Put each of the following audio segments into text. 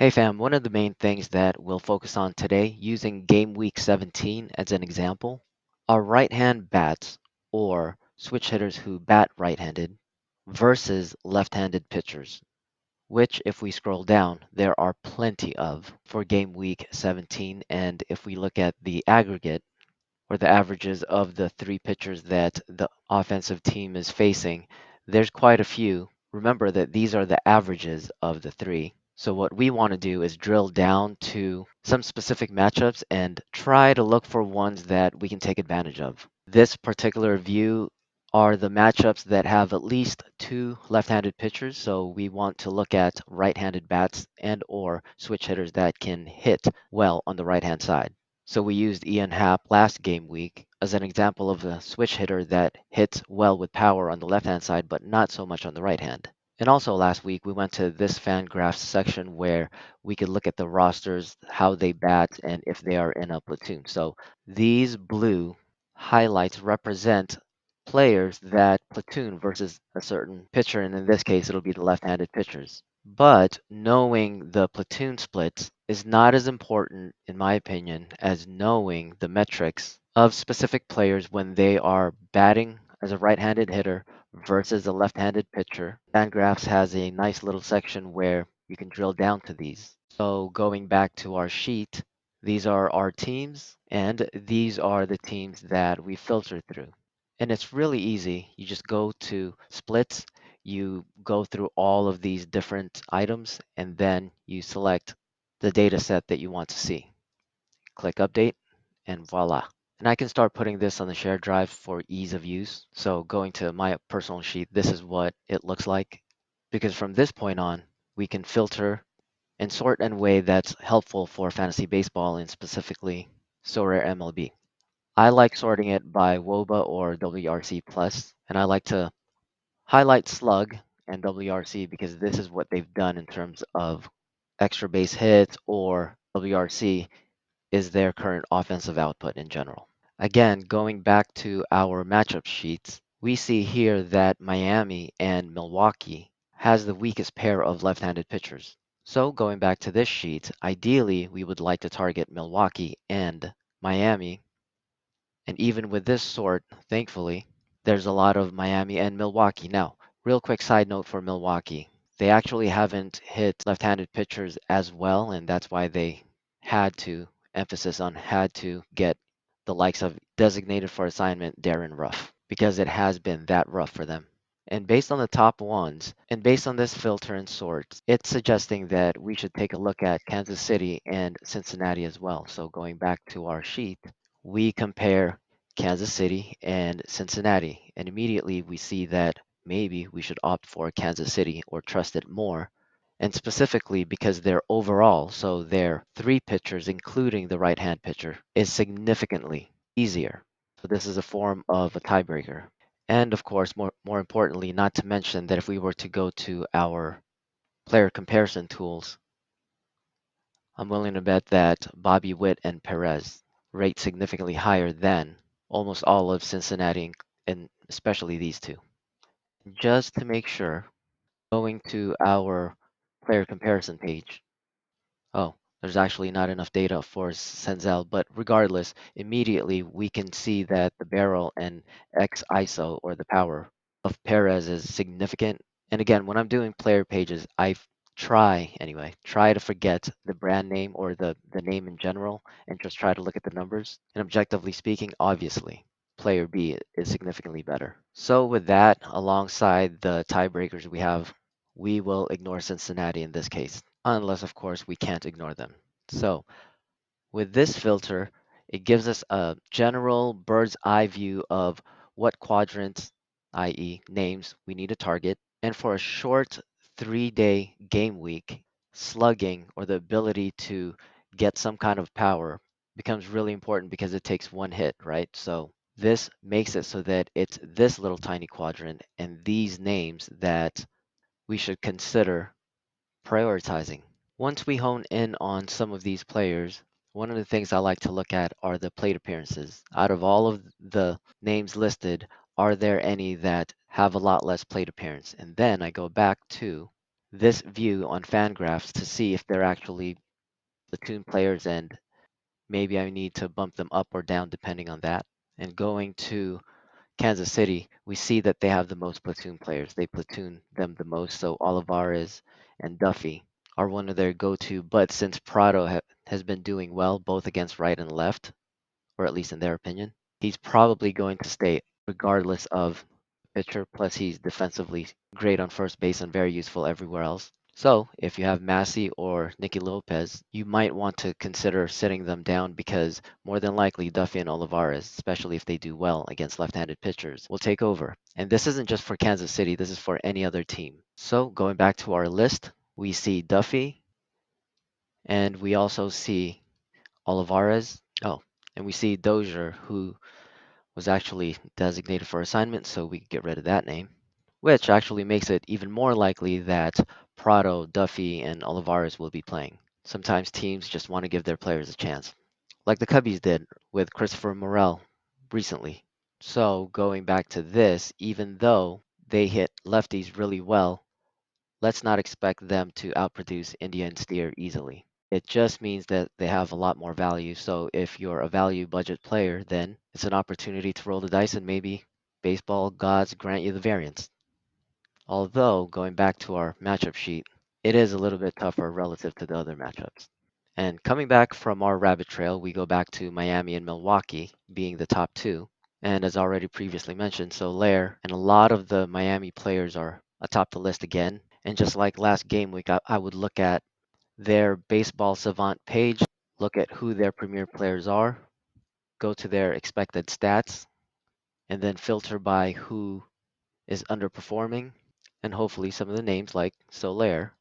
Hey fam, one of the main things that we'll focus on today, using game week 17 as an example, are right-hand bats or switch hitters who bat right-handed versus left-handed pitchers, which if we scroll down, there are plenty of for game week 17. And if we look at the aggregate or the averages of the three pitchers that the offensive team is facing, there's quite a few. Remember that these are the averages of the three. So what we want to do is drill down to some specific matchups and try to look for ones that we can take advantage of. This particular view are the matchups that have at least two left-handed pitchers, so we want to look at right-handed bats and or switch hitters that can hit well on the right-hand side. So we used Ian Happ last game week as an example of a switch hitter that hits well with power on the left-hand side, but not so much on the right hand. And also last week, we went to this fan graphs section where we could look at the rosters, how they bat, and if they are in a platoon. So these blue highlights represent players that platoon versus a certain pitcher, and in this case, it'll be the left-handed pitchers. But knowing the platoon splits is not as important, in my opinion, as knowing the metrics of specific players when they are batting as a right-handed hitter versus a left-handed pitcher. Fangraphs has a nice little section where you can drill down to these. So going back to our sheet, these are our teams, and these are the teams that we filtered through. And it's really easy. You just go to splits, you go through all of these different items, and then you select the data set that you want to see. Click update, and voila. And I can start putting this on the shared drive for ease of use. So going to my personal sheet, this is what it looks like. Because from this point on, we can filter and sort in a way that's helpful for fantasy baseball and specifically SorareMLB. I like sorting it by WOBA or WRC plus, and I like to highlight slug and WRC because this is what they've done in terms of extra base hits, or WRC is their current offensive output in general. Again, going back to our matchup sheets, we see here that Miami and Milwaukee has the weakest pair of left-handed pitchers. So going back to this sheet, ideally we would like to target Milwaukee and Miami. And even with this sort, thankfully, there's a lot of Miami and Milwaukee. Now, real quick side note for Milwaukee. They actually haven't hit left-handed pitchers as well, and that's why they had to, emphasis on had to get the likes of designated for assignment Darren Ruff, because it has been that rough for them. And based on the top ones, and based on this filter and sort, it's suggesting that we should take a look at Kansas City and Cincinnati as well. So going back to our sheet, we compare Kansas City and Cincinnati, and immediately we see that maybe we should opt for Kansas City or trust it more. And specifically because their overall, so their three pitchers, including the right hand pitcher, is significantly easier. So this is a form of a tiebreaker. And of course, more importantly, not to mention that if we were to go to our player comparison tools, I'm willing to bet that Bobby Witt and Perez rate significantly higher than almost all of Cincinnati, and especially these two. Just to make sure, going to our player comparison page. Oh, there's actually not enough data for Senzel, but regardless, immediately we can see that the barrel and X ISO, or the power of Perez, is significant. And again, when I'm doing player pages, I try to forget the brand name or the name in general and just try to look at the numbers. And objectively speaking, obviously, player B is significantly better. So with that, alongside the tiebreakers we will ignore Cincinnati in this case, unless of course we can't ignore them. So with this filter, it gives us a general bird's eye view of what quadrants, i.e. names, we need to target. And for a short 3-day game week, slugging, or the ability to get some kind of power, becomes really important because it takes one hit, right? So this makes it so that it's this little tiny quadrant and these names that we should consider prioritizing. Once we hone in on some of these players, one of the things I like to look at are the plate appearances. Out of all of the names listed, are there any that have a lot less plate appearance? And then I go back to this view on Fangraphs to see if they're actually Platoon players, and maybe I need to bump them up or down depending on that. And going to Kansas City, we see that they have the most Platoon players. They platoon them the most. So Olivares and Duffy are one of their go-to. But since has been doing well both against right and left, or at least in their opinion, he's probably going to stay regardless of pitcher. Plus, he's defensively great on first base and very useful everywhere else. So, if you have Massey or Nicky Lopez, you might want to consider sitting them down because more than likely Duffy and Olivares, especially if they do well against left-handed pitchers, will take over. And this isn't just for Kansas City, this is for any other team. So, going back to our list, we see Duffy and we also see Olivares. Oh, and we see Dozier, who was actually designated for assignment, so we get rid of that name, which actually makes it even more likely that Prado, Duffy, and Olivares will be playing. Sometimes teams just want to give their players a chance, like the Cubbies did with Christopher Morel recently. So going back to this, even though they hit lefties really well, let's not expect them to outproduce India and Steer easily. It just means that they have a lot more value. So if you're a value budget player, then it's an opportunity to roll the dice and maybe baseball gods grant you the variance. Although, going back to our matchup sheet, it is a little bit tougher relative to the other matchups. And coming back from our rabbit trail, we go back to Miami and Milwaukee being the top two. And as already previously mentioned, Soler and a lot of the Miami players are atop the list again. And just like last game week, I would look at their Baseball Savant page, look at who their premier players are, go to their expected stats, and then filter by who is underperforming. And hopefully some of the names like Soler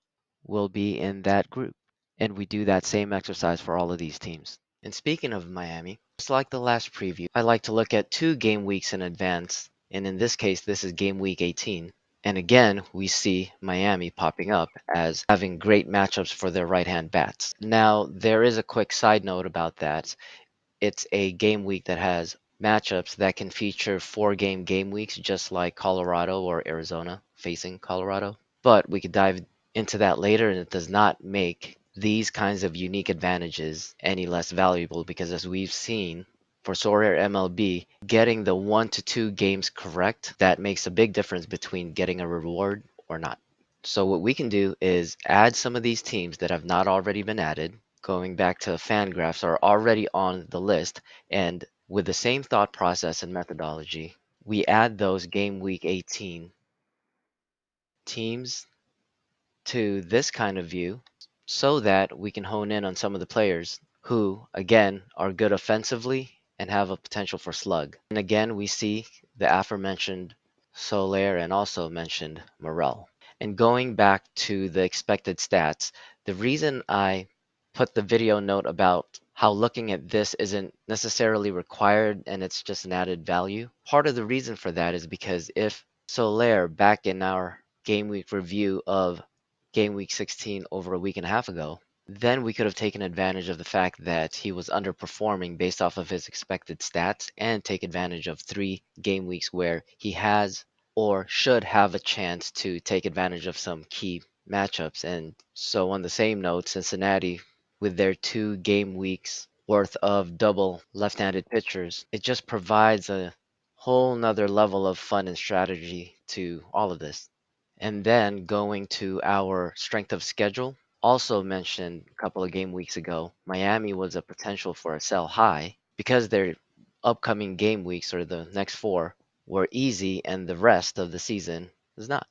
will be in that group. And we do that same exercise for all of these teams. And speaking of Miami, just like the last preview, I like to look at 2 game weeks in advance. And in this case, this is game week 18. And again, we see Miami popping up as having great matchups for their right-hand bats. Now, there is a quick side note about that. It's a game week that has matchups that can feature 4 game weeks, just like Colorado or Arizona facing Colorado. But we could dive into that later, and it does not make these kinds of unique advantages any less valuable because, as we've seen, for SorareMLB, getting the 1 to 2 games correct, that makes a big difference between getting a reward or not. So what we can do is add some of these teams that have not already been added, going back to Fangraphs, are already on the list, and with the same thought process and methodology, we add those game week 18 teams to this kind of view so that we can hone in on some of the players who, again, are good offensively and have a potential for slug. And again, we see the aforementioned Soler and also mentioned Morel. And going back to the expected stats, the reason I put the video note about how looking at this isn't necessarily required and it's just an added value, part of the reason for that is because if Soler, back in our game week review of game week 16 over a week and a half ago, then we could have taken advantage of the fact that he was underperforming based off of his expected stats and take advantage of 3 game weeks where he has or should have a chance to take advantage of some key matchups. And so, on the same note, Cincinnati, with their 2 game weeks worth of double left handed pitchers, it just provides a whole nother level of fun and strategy to all of this. And then going to our strength of schedule, also mentioned a couple of game weeks ago, Miami was a potential for a sell high because their upcoming game weeks or the next 4 were easy and the rest of the season is not.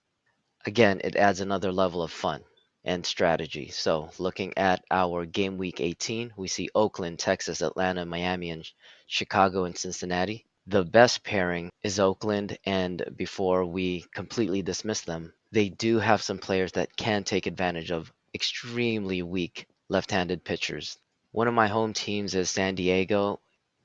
Again, it adds another level of fun and strategy. So, looking at our game week 18, we see Oakland, Texas, Atlanta, Miami, and Chicago and Cincinnati. The best pairing is Oakland, and before we completely dismiss them, they do have some players that can take advantage of extremely weak left handed pitchers. One of my home teams is San Diego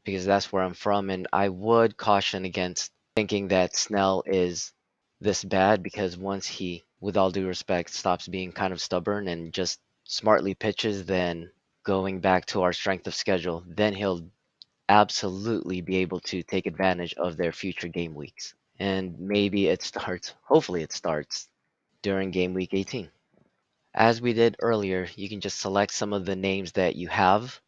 because that's where I'm from, and I would caution against thinking that Snell is this bad because once he, with all due respect, stops being kind of stubborn and just smartly pitches, then going back to our strength of schedule, then he'll absolutely be able to take advantage of their future game weeks. And maybe it starts, hopefully, it starts during game week 18. As we did earlier, you can just select some of the names that you have,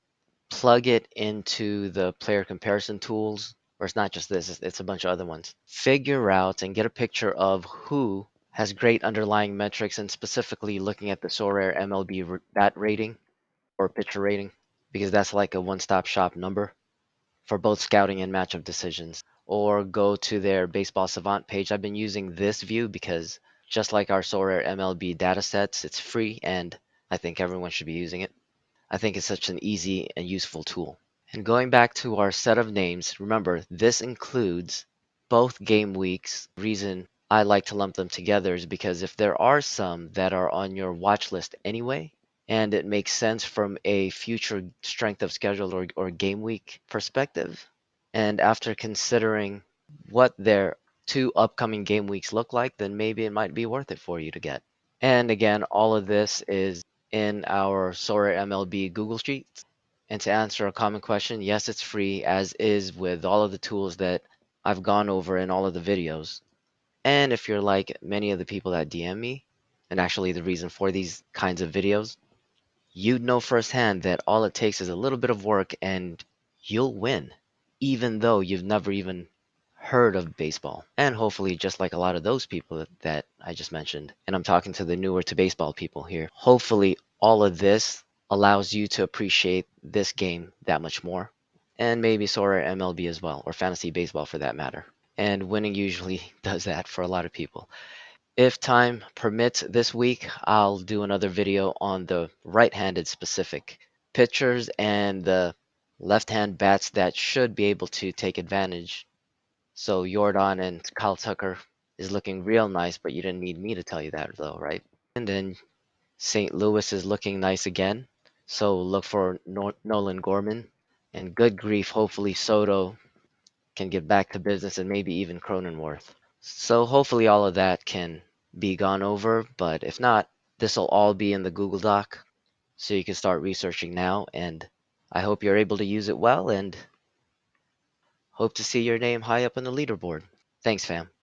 plug it into the player comparison tools, or it's not just this, it's a bunch of other ones. Figure out and get a picture of who has great underlying metrics, and specifically looking at the Sorare MLB bat rating or pitcher rating, because that's like a one-stop shop number for both scouting and matchup decisions. Or go to their Baseball Savant page. I've been using this view because just like our Sorare MLB datasets, it's free and I think everyone should be using it. I think it's such an easy and useful tool. And going back to our set of names, remember this includes both game weeks. The reason I like to lump them together is because if there are some that are on your watch list anyway, and it makes sense from a future strength of schedule or game week perspective, and after considering what their two upcoming game weeks look like, then maybe it might be worth it for you to get. And again, all of this is in our SorareMLB Google Sheets. And to answer a common question, yes, it's free, as is with all of the tools that I've gone over in all of the videos. And if you're like many of the people that DM me, and actually the reason for these kinds of videos, you'd know firsthand that all it takes is a little bit of work and you'll win, even though you've never even heard of baseball. And hopefully, just like a lot of those people that I just mentioned, and I'm talking to the newer to baseball people here, hopefully, all of this allows you to appreciate this game that much more. And maybe Sora MLB as well, or fantasy baseball for that matter. And winning usually does that for a lot of people. If time permits this week, I'll do another video on the right-handed specific pitchers and the left-hand bats that should be able to take advantage. So Jordan and Kyle Tucker is looking real nice, but you didn't need me to tell you that though, right? And then St. Louis is looking nice again. So look for Nolan Gorman. And good grief, hopefully Soto can get back to business and maybe even Cronenworth. So hopefully all of that can be gone over, but if not, this will all be in the Google Doc, so you can start researching now, and I hope you're able to use it well and hope to see your name high up on the leaderboard. Thanks, fam.